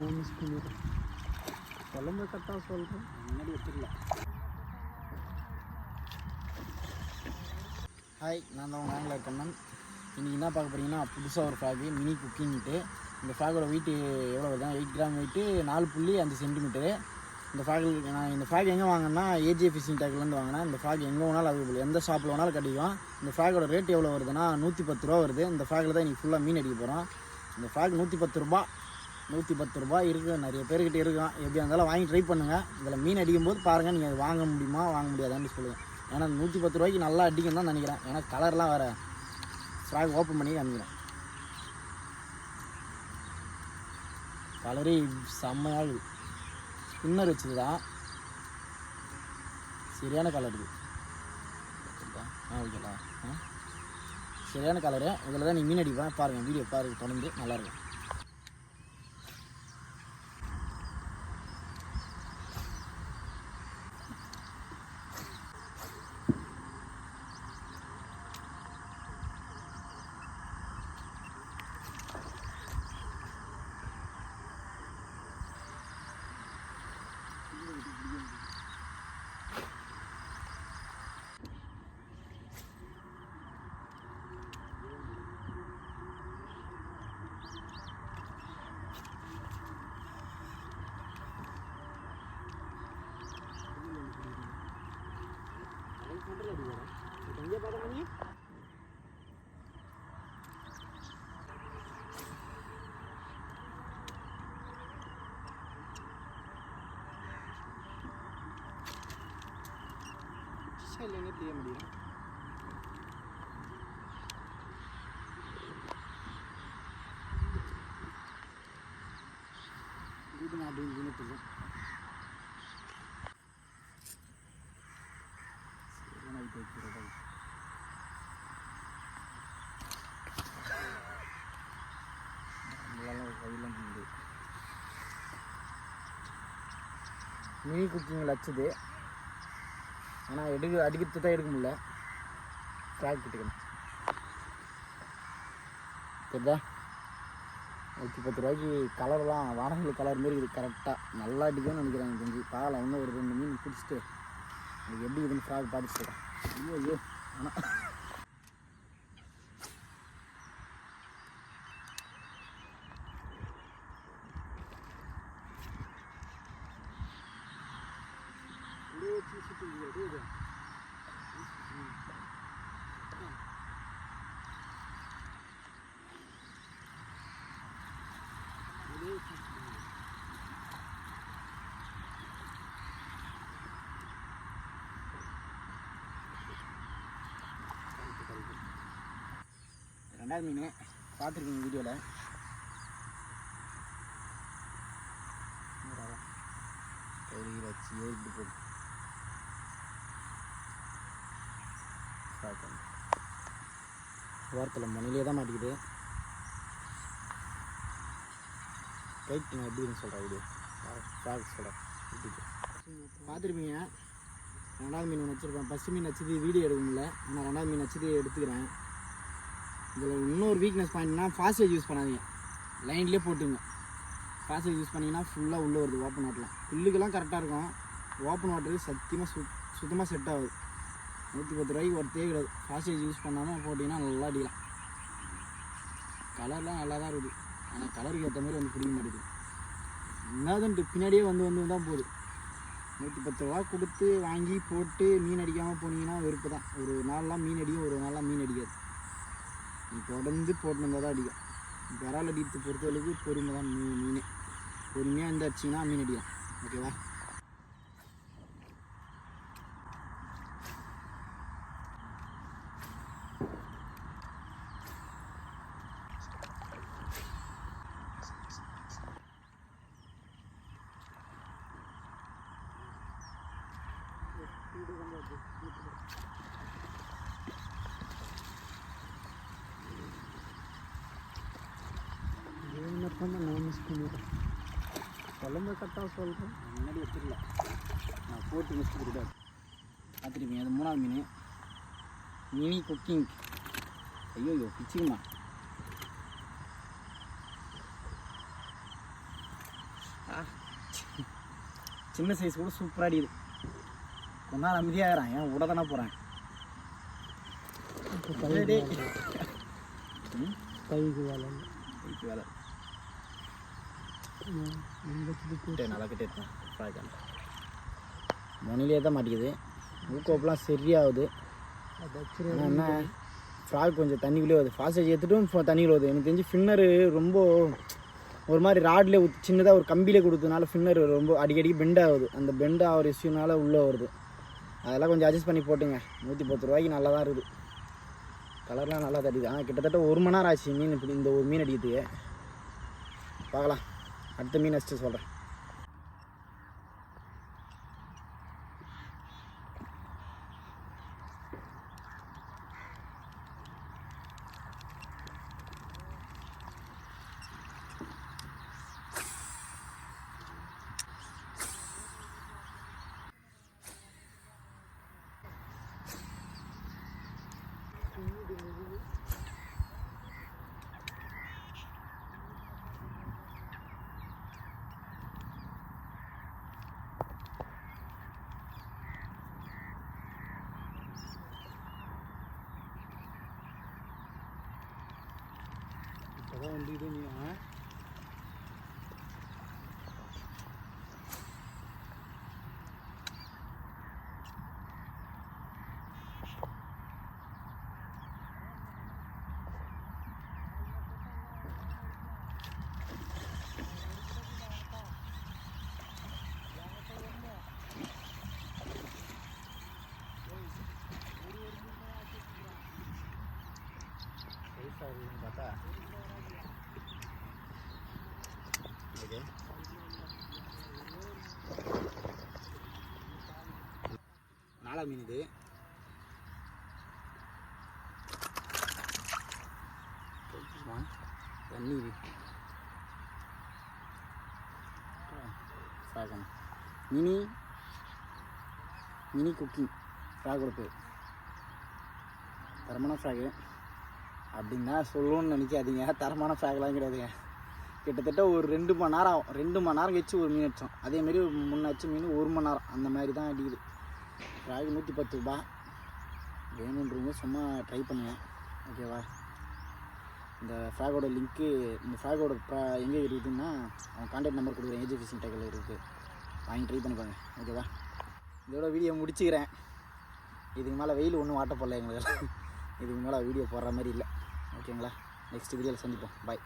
Miss பண்ணிடுறேன். குழம்பு கரெக்டாக சொல்கிறேன், முன்னாடி வச்சிடலாம். ஹாய், நான் தான் உங்கள் ஆங்கிலர் கண்ணன். இன்றைக்கி என்ன பார்க்க போகிறீங்கன்னா, புதுசாக ஒரு ஃப்ராகு மினி குக்கிங்கிட்டு. இந்த ஃப்ராகோட வெயிட்டு எவ்வளோ வருதுன்னா 8 கிராம் வெயிட்டு, 4.5 சென்டிமீட்டரு. இந்த ஃப்ராக் எங்கே வாங்கினா ஏஜே ஃபிஷிங் டேக்லேருந்து வாங்கினேன். இந்த ஃப்ராக் எங்கே வேணாலும் அவைலபிள், எந்த ஷாப்பில் வேணாலும் கிடைக்கும். இந்த ஃப்ராகோட ரேட் எவ்வளோ வருதுன்னா 110 ரூபா வருது. இந்த ஃப்ராகில் தான் இன்றைக்கி ஃபுல்லாக மீன் அடிக்க போகிறோம். இந்த ஃப்ராக் 110 ரூபா இருக்குது. நிறைய பேர்கிட்ட இருக்கும். எப்படியா இருந்தாலும் வாங்கி ட்ரை பண்ணுங்கள். இதில் மீன் அடிக்கும்போது பாருங்கள், நீங்கள் வாங்க முடியுமா வாங்க முடியாதான்னு சொல்லுங்கள். ஏன்னா 110 ரூபாய்க்கு நல்லா அடிக்கும் தான் நினைக்கிறேன். ஏன்னா கலர்லாம் வேறு. ஃப்ராக் ஓப்பன் பண்ணி காமிக்கிறேன். கலரே செம்மையாக ஸ்பின்னர் வச்சுது தான், சரியான கலர் இது. ஓகேடா, சரியான கலரு. இதில் தான் நீ மீன் அடிப்பேன். பாருங்கள், வீடியோ பாருங்கள், தொடர்ந்து நல்லாயிருக்கும். எங்கே பார்க்க நீ இல்லைன்னு தெரிய முடியும். இது நான் அப்படின்னு தெரியும். மினி குக்கிங்கில் வச்சது, ஆனால் அடிக்கிறது தான் எடுக்க முடியல. ஃப்ராக் கிட்டுக்கணும் சரிதா. 110 ரூபாய்க்கு கலர்லாம் வானவில் கலர் மாரி இருக்குது. கரெக்டாக நல்லா அடிக்கும்னு நினைக்கிறாங்க. கொஞ்சம் பாலை இன்னும் ஒரு 2 மீன் பிடிச்சிட்டு எனக்கு எப்படி இதுன்னு ஃப்ராக் பார்த்துட்டு ஐயோ. ஆனால் ரெண்டாவது மீன் பார்த்துருக்கீங்க வீடியோவில். கையில் வச்சு ஏறிட்டு போகுது. வாரத்தில் மணிலே தான் மாட்டிக்குது. கைட்டு நான் எப்படின்னு சொல்கிறேன் வீடியோ சொல்கிறேன். பார்த்துருப்பீங்க. ரெண்டாவது மீன் வச்சுருப்பேன். ஃபஸ்ட்டு மீன் வச்சது வீடியோ எடுக்க முடியல, ஆனால் ரெண்டாவது மீன் வச்சது எடுத்துக்கிறேன். இதில் இன்னொரு வீக்னஸ் பாயிண்ட்னா ஃபாஸ்டேஜ் யூஸ் பண்ணாதீங்க, லைன்லேயே போட்டுங்க. ஃபாஸ்டேஜ் யூஸ் பண்ணிங்கன்னா ஃபுல்லாக உள்ளே வருது. ஓப்பன் வாட்டர்லாம் புல்லுக்கெல்லாம் கரெக்டாக இருக்கும். ஓப்பன் வாட்டருக்கு சத்தியமாக சுத்தமாக செட் ஆகுது. 110 ரூபாய்க்கு ஒருத்தே கிடையாது. ஃபாஸ்டேஜ் யூஸ் பண்ணாமல் போட்டிங்கன்னா நல்லா அடிக்கலாம். கலர்லாம் நல்லா தான் இருக்குது, ஆனால் கலருக்கு ஏற்ற மாதிரி வந்து பிடிக்க மாட்டேங்குது. என்னதுன்ட்டு பின்னாடியே வந்து தான் போகுது. 110 ரூபா கொடுத்து வாங்கி போட்டு மீன் அடிக்காமல் போனீங்கன்னா வெறுப்பு தான். ஒரு நாள்லாம் மீன் அடிக்கும், ஒரு நாள்லாம் மீன் அடிக்காது. நீ தொடர்ந்து போட்டு வந்தால் தான் அடிக்கும். விரால் அடித்து பொறுத்தளவுக்கு பொறுமை தான். மீன் பொறுமையாக இருந்து அடிச்சிங்கன்னா மீன் அடிக்கலாம். ஓகேவா? நான் மிஸ் பண்ணிடுறேன். குழம்பு கரெக்டாக சொல்கிறேன், முன்னாடி வச்சிடல. நான் போட்டு மிஸ் பண்ணிவிட்டேன். பார்த்துருப்பீங்க, அது 3வது மீன் மினி குக்கிங். ஐயோ பிச்சுக்குமா. சின்ன சைஸ் கூட சூப்பராக அடிக்குது. கொஞ்ச நாள் அமைதியாகிறான், ஏன் விட தானே போகிறேன். கைக்கு வேலை நல்லா கிட்டே இருக்கேன். மொனிலே தான் மாட்டிக்குது. ஊக்கோப்பெலாம் சரியாகுது. ஆனால் என்ன ஃப்ராக் கொஞ்சம் தண்ணிக்குள்ளே வருது. ஃபாஸ்டேஜ் எடுத்துட்டும் தண்ணிக்குள்ளே வருது. எனக்கு தெரிஞ்சு ஃபின்னரு ரொம்ப ஒரு மாதிரி ராட்லேயே சின்னதாக ஒரு கம்பியிலே கொடுத்ததுனால ஃபின்னர் ரொம்ப அடிக்கடிக்கு பெண்ட் ஆகுது. அந்த பெண்ட் ஆகிற இஷ்யூனால உள்ளே வருது. அதெல்லாம் கொஞ்சம் அட்ஜஸ்ட் பண்ணி போட்டுங்க. 110 ரூபாய்க்கு நல்லா தான் இருக்குது. கலர்லாம் நல்லா தடிது. ஆனால் கிட்டத்தட்ட 1 மணி நேரம் ஆச்சு மீன் இப்படி இந்த ஒரு மீன் அடிக்கிறதுக்கு. பார்க்கலாம், அடுத்த மீன் அடிச்சுட்டு சொல்கிறேன். இப்போதான் வந்து இது நீ பார்த்தா ஓகே. நாளா மீன் இது. தண்ணி ஃப்ராகன் மினி குக்கிங் ஃப்ராகோட பேர். தரமான ஃப்ராகு அப்படின்னா சொல்லணும்னு நினைக்காதீங்க. தரமான ஃப்ராக்லாம் கிடையாதுங்க. கிட்டத்தட்ட ஒரு 2 மணி நேரம் ஆகும். 2 மணி நேரம் கழிச்சு ஒரு மீன் அடித்தோம். அதேமாரி முன்னாச்சு மீன் 1 மணி நேரம் அந்த மாதிரி தான் அடிக்குது. ஃப்ராக் 110 ரூபா. வேணுன்றவங்க சும்மா ட்ரை பண்ணுவேன், ஓகேவா. இந்த ஃப்ராகோட லிங்க்கு, இந்த ஃப்ராகோட எங்கே இருக்குதுன்னா அவன் கான்டாக்ட் நம்பர் கொடுக்குறேன். ஏஜி ஃபிஷிங் டேக்கில் இருக்குது, வாங்கி ட்ரை பண்ணிப்பாங்க, ஓகேவா. இதோட வீடியோ முடிச்சுக்கிறேன். இதுக்கு மேலே வெயில் ஒன்றும் வாட்ட போடல எங்களுக்கு. இதுக்கு மேலே வீடியோ போடுற மாதிரி இல்லை, ஓகேங்களா. நெக்ஸ்ட் வீடியோவில் சந்திப்போம். பாய்.